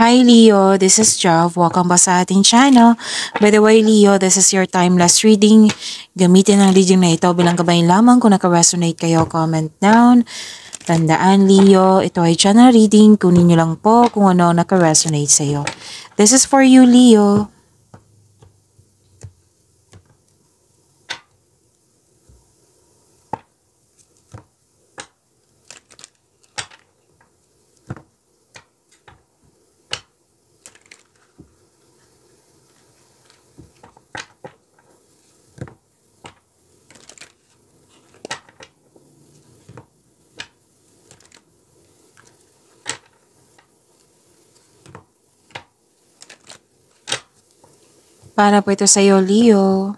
Hi Leo, this is Jav. Welcome ba sa ating channel? By the way Leo, this is your timeless reading. Gamitin ang reading na ito bilang gabayan lamang. Kung naka-resonate kayo, comment down. Tandaan Leo, ito ay channel reading. Kunin nyo lang po kung ano naka-resonate sa iyo. This is for you Leo. Para po ito sa iyo, Leo.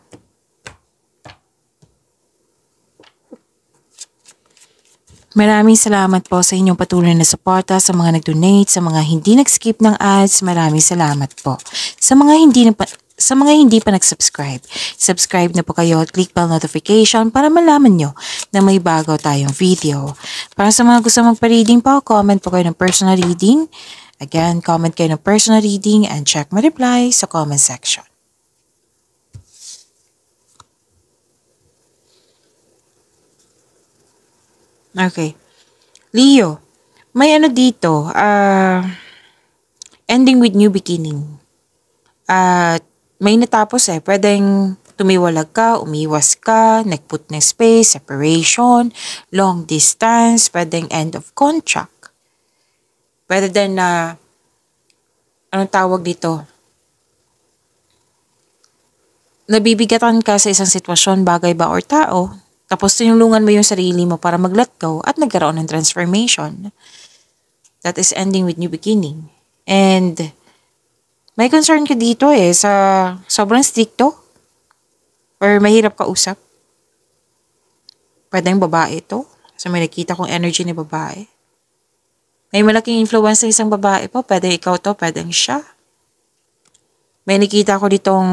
Maraming salamat po sa inyong patuloy na suporta, sa mga nag-donate, sa mga hindi nag-skip ng ads. Maraming salamat po. Sa mga hindi pa nag-subscribe, subscribe na po kayo at click bell notification para malaman nyo na may bago tayong video. Para sa mga gusto magpa-reading po, comment po kayo ng personal reading. Again, comment kayo ng personal reading and check my reply sa comment section. Okay. Leo, may ano dito, ending with new beginning. May natapos pwedeng tumiwalag ka, umiwas ka, nagput ng space, separation, long distance, pwedeng end of contract. Pwede din na, anong tawag dito? Nabibigatan ka sa isang sitwasyon, bagay ba or tao, tapos tinulungan mo yung sarili mo para mag-let go at nagkaroon ng transformation. That is ending with new beginning. And may concern ka dito sa sobrang stricto or mahirap ka usap. Pwedeng babae ito. So may nakita kong energy ni babae. May malaking influence ng isang babae po. Pwede ikaw to, pwedeng siya. May nakita ko ditong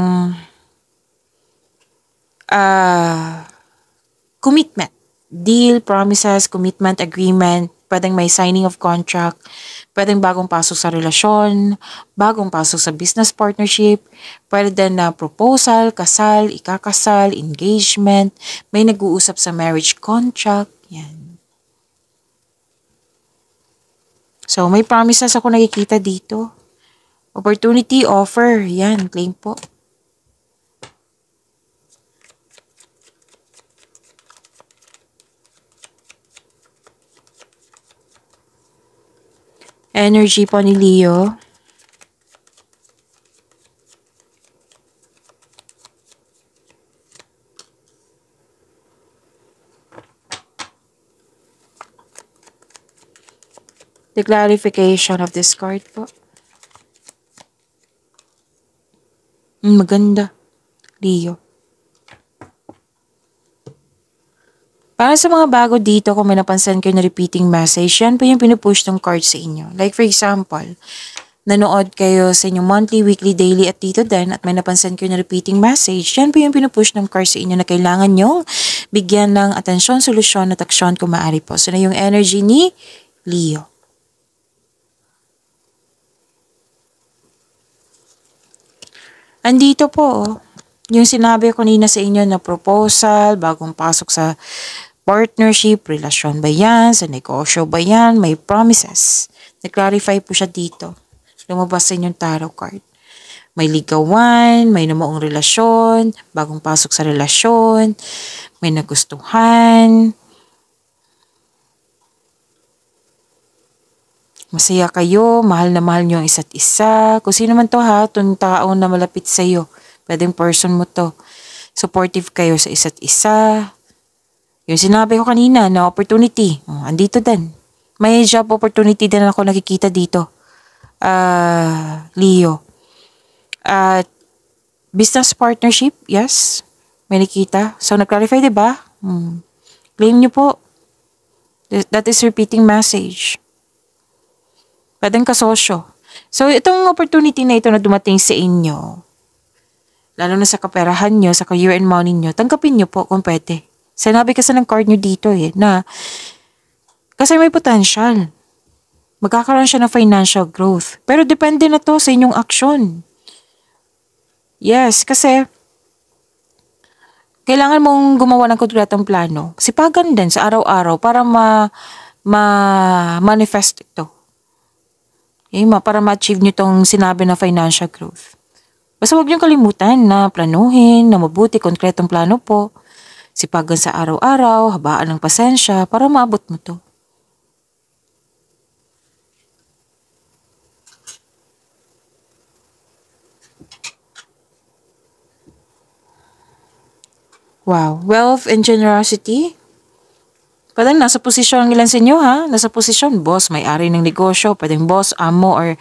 commitment, deal, promises, commitment, agreement, pwedeng may signing of contract, pwedeng bagong pasok sa relasyon, bagong pasok sa business partnership, pwede din na proposal, kasal, ikakasal, engagement, may nag-uusap sa marriage contract, yan. So, may promises ako nakikita dito. Opportunity, offer, yan, claim po. Energy po ni Leo. The clarification of this card po. Maganda. Leo. Para sa mga bago dito, kung may napansin kayo na repeating message, yan po yung pinupush ng card sa inyo. Like for example, nanood kayo sa inyong monthly, weekly, daily at dito din at may napansin kayo na repeating message, yan po yung pinupush ng card sa inyo na kailangan nyo bigyan ng atensyon, solusyon at aksyon kung maaari po. So na yung energy ni Leo. Andito po, yung sinabi ko kanina sa inyo na proposal, bagong pasok sa partnership, relasyon ba yan, sa negosyo ba yan, may promises. Na-clarify po siya dito. Lumabas sa inyong tarot card. May ligawan, may namuong relasyon, bagong pasok sa relasyon, may nagustuhan. Masaya kayo, mahal na mahal nyo ang isa't isa. Kung sino man to itong tao na malapit sa iyo. Pwedeng person mo to. Supportive kayo sa isa't isa. Yung sinabi ko kanina na opportunity, andito din. May job opportunity din ako nakikita dito. Leo. Business partnership, yes. May nakita. So, nag-clarify, diba? Claim nyo po. That is repeating message. Pwedeng kasosyo. So, itong opportunity na ito na dumating sa inyo, lalo na sa kaperahan nyo, sa career and money nyo, tanggapin nyo po kung pwede. Sinabi kasi ng card nyo dito na kasi may potential. Magkakaroon siya ng financial growth. Pero depende na to sa inyong aksyon. Yes, kasi kailangan mong gumawa ng konkretong plano. Sipagan din sa araw-araw para ma-manifest ito. Okay, para ma-achieve nyo itong sinabi na financial growth. Basta huwag niyong kalimutan na planuhin, na mabuti, konkretong plano po. Sipagan sa araw-araw, habaan ng pasensya para maabot mo to. Wow, wealth and generosity. Pwedeng nasa posisyon ang ilan sa inyo ha. Nasa posisyon, boss, may-ari ng negosyo, pwedeng boss, amo, or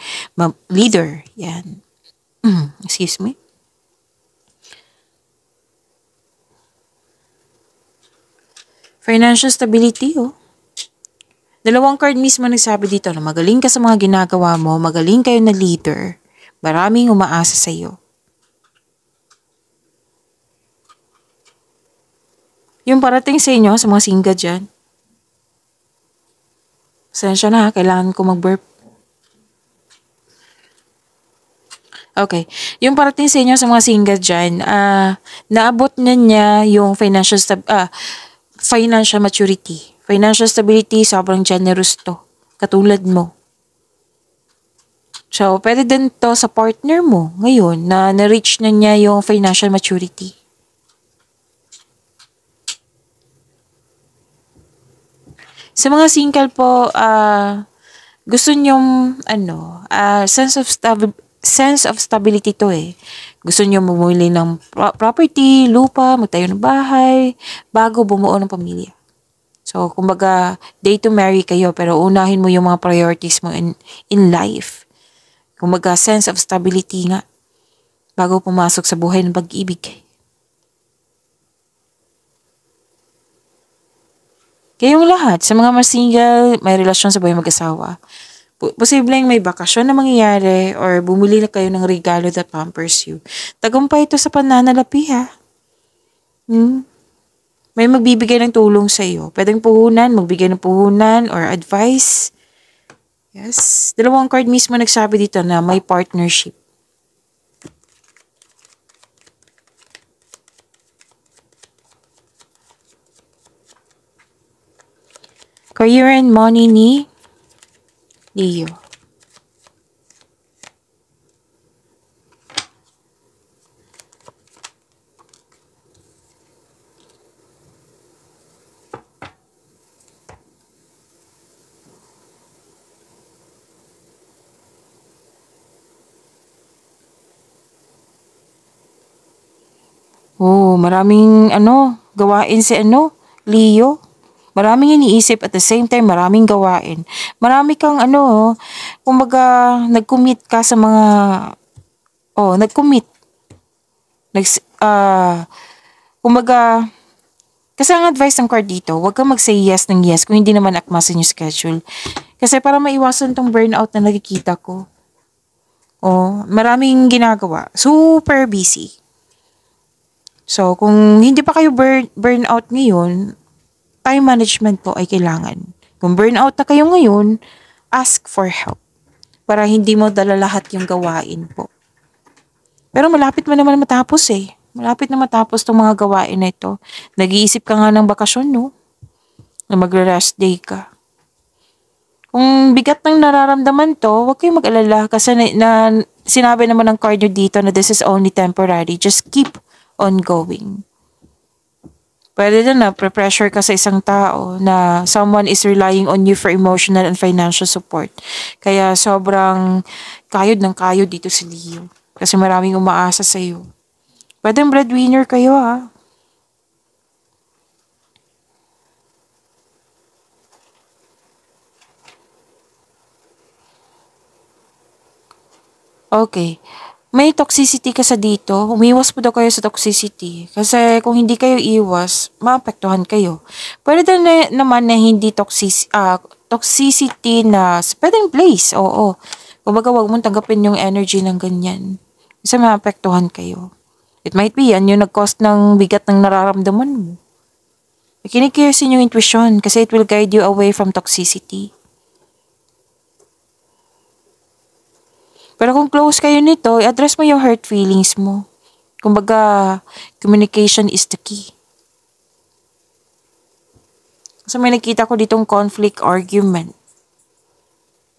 leader. Yan. Excuse me. Financial stability, oh. Dalawang card mismo nagsabi dito na magaling ka sa mga ginagawa mo, magaling kayo na leader. Maraming umaasa sa iyo. Yung parating sa inyo, sa mga single dyan. Pasensya na ha, kailangan ko mag-burp. Okay. Yung parating sa inyo, sa mga single dyan, naabot na niya yung financial maturity. Financial stability, sobrang generous to. Katulad mo. So, pwede din to sa partner mo ngayon na na-reach na niya yung financial maturity. Sa mga single po, gusto nyong, sense of stability to eh. Gusto nyo bumili ng property, lupa, magtayo ng bahay, bago bumuo ng pamilya. So, kumbaga, day to marry kayo, pero unahin mo yung mga priorities mo in life. Kumbaga, sense of stability nga, bago pumasok sa buhay ng pag-ibig. Kayong lahat, sa mga single, may relasyon sa buhay mag-asawa. Posibleng may bakasyon na mangyayari or bumili na kayo ng regalo that pampers you. Tagumpay ito sa pananalapi ha. May magbibigay ng tulong sa iyo. Pwedeng puhunan, magbigay ng puhunan or advice. Yes. Dalawang card mismo nagsabi dito na may partnership. Career and money ni Leo. Oh, maraming gawain si Leo. Maraming iniisip at the same time maraming gawain. Marami kang kumbaga nag-commit ka sa mga nag-commit. Kumbaga kasi ang advice ng card dito, huwag kang mag-say yes ng yes kung hindi naman akma sa inyong schedule. Kasi para maiwasan tong burnout na nakikita ko. Maraming ginagawa. Super busy. So, kung hindi pa kayo burnout ngayon, time management po ay kailangan. Kung burnout na kayo ngayon, ask for help. Para hindi mo dala lahat yung gawain po. Pero malapit mo naman matapos eh. Malapit na matapos tong mga gawain na ito. Nag-iisip ka nga ng bakasyon, no? Na magre-rest day ka. Kung bigat ng nararamdaman to, huwag kayong mag-alala kasi sinabi naman ng card nyo dito na this is only temporary. Just keep on going. Pwede din na pre-pressure ka sa isang tao na someone is relying on you for emotional and financial support. Kaya sobrang kayod ng kayod dito si Leo. Kasi maraming umaasa sa iyo. Pwede breadwinner kayo ha. Okay. May toxicity ka sa dito, umiwas po daw kayo sa toxicity. Kasi kung hindi kayo iwas, maapektuhan kayo. Pwede din naman na hindi toxicity na pwedeng place, oo. Kumbaga wag mong tanggapin yung energy ng ganyan. Kasi maapektuhan kayo. It might be yan yung nag-cause ng bigat ng nararamdaman mo. Makinig kayo sa inyong intuition kasi it will guide you away from toxicity. Pero kung close kayo nito, i-address mo yung hurt feelings mo. Kumbaga, communication is the key. So may nakita ko ditong conflict argument.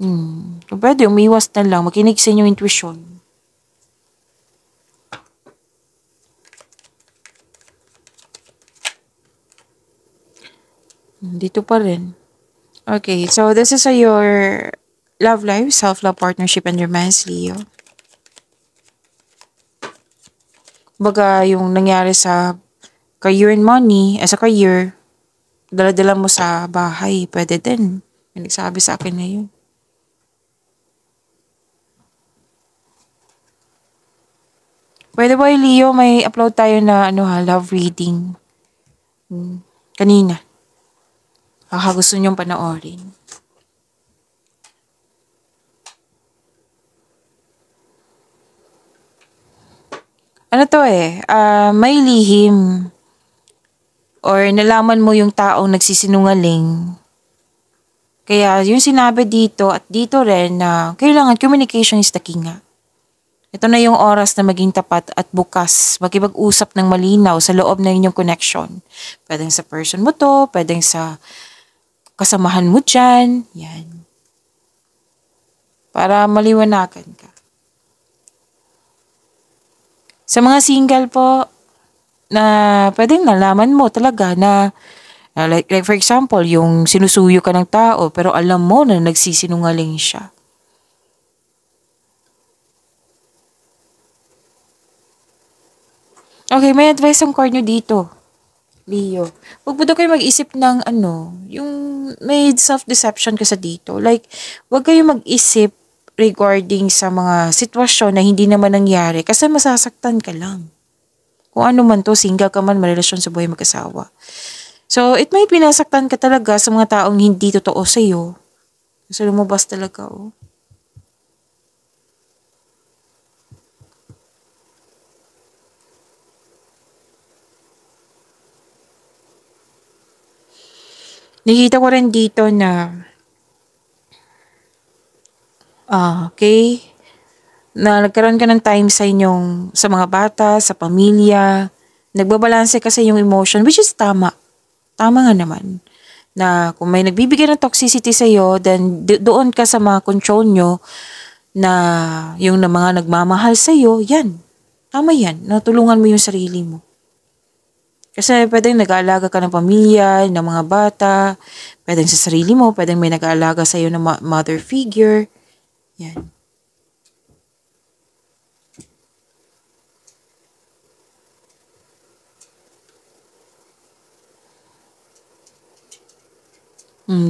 Kung pwede, umiwas na lang. Makinig sa inyong intuition. Dito pa rin. Okay, so this is your love life, self-love, partnership, and romance, Leo. Baga, yung nangyari sa career and money, as a career, dala-dala mo sa bahay, pwede din. May nagsabi sa akin ngayon. Pwede ba, Leo, may upload tayo na love reading. Kanina. Baka gusto niyong panoorin. Ano to may lihim. Or nalaman mo yung taong nagsisinungaling. Kaya yung sinabi dito at dito rin na kailangan communication is the key nga. Ito na yung oras na maging tapat at bukas, makipag-usap ng malinaw sa loob ng inyong connection. Pwedeng sa person mo to, pwedeng sa kasamahan mo dyan. Yan. Para maliwanagan ka. Sa mga single po, na pwedeng nalaman mo talaga na like for example, yung sinusuyo ka ng tao pero alam mo na nagsisinungaling siya. Okay, may advice ang card nyo dito, Leo. Huwag mo daw kayo mag-isip ng yung may self-deception ka sa dito. Like, huwag kayo mag-isip regarding sa mga sitwasyon na hindi naman nangyari kasi masasaktan ka lang. Kung ano man to, single ka man, marelasyon sa buhay mag-asawa. So, it might pinasaktan ka talaga sa mga taong hindi totoo sa'yo. Kasi lumabas talaga, Nakita ko rin dito na okay, na nagkaroon ka ng time sa mga bata, sa pamilya. Nagbabalanse kasi yung emotion, which is tama. Tama nga naman. Na kung may nagbibigay ng toxicity sa'yo, then doon ka sa mga control nyo na yung na mga nagmamahal sa'yo, yan. Tama yan. Natulungan mo yung sarili mo. Kasi pwedeng nag-aalaga ka ng pamilya, ng mga bata, pwedeng sa sarili mo, pwedeng may nag-aalaga sa'yo ng mother figure. Yan.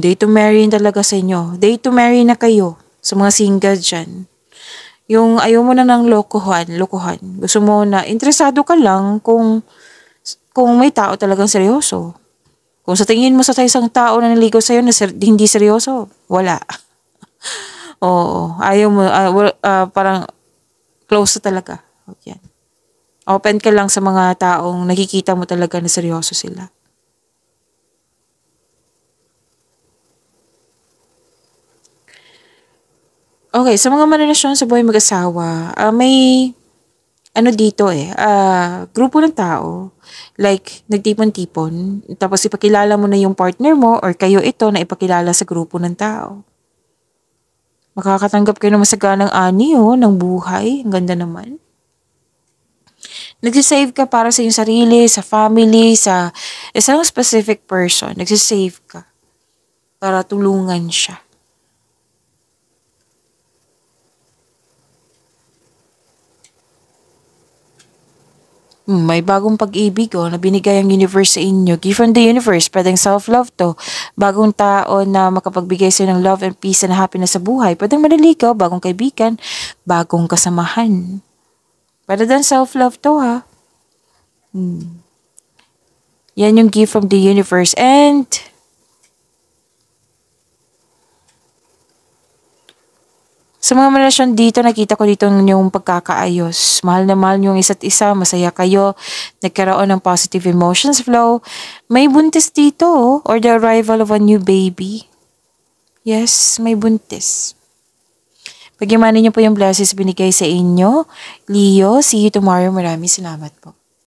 Day to marry talaga sa inyo. Day to marry na kayo sa mga single dyan. Yung ayaw mo na ng lokohan. Gusto mo na, interesado ka lang kung may tao talagang seryoso. Kung sa tingin mo sa isang tao na naligaw sa'yo na hindi seryoso, wala. Oo, ayaw mo, parang close na talaga. Yan. Open ka lang sa mga taong nakikita mo talaga na seryoso sila. Okay, sa mga marelasyon sa buhay mag-asawa, may dito grupo ng tao, like nagtipon-tipon, tapos ipakilala mo na yung partner mo or kayo ito na ipakilala sa grupo ng tao. Makakatanggap kayo ng masaganang ani ng buhay, ang ganda naman. Nagsisave ka para sa iyong sarili, sa family, sa isang specific person, nagsisave ka para tulungan siya. May bagong pag-ibig na binigay ang universe sa inyo. Gift from the universe, pwedeng self-love to. Bagong tao na makapagbigay sa ng love and peace and happiness sa buhay. Pwedeng maniligaw, bagong kaibigan, bagong kasamahan. Pwede din self-love to Yan yung gift from the universe. And sa mga relasyon dito, nakita ko dito yung pagkakaayos. Mahal na mahal yung isa't isa, masaya kayo, nagkaroon ng positive emotions flow. May buntis dito or the arrival of a new baby. Yes, may buntis. Pagyamanin niyo po yung blessings binigay sa inyo. Leo, see you tomorrow. Maraming salamat po.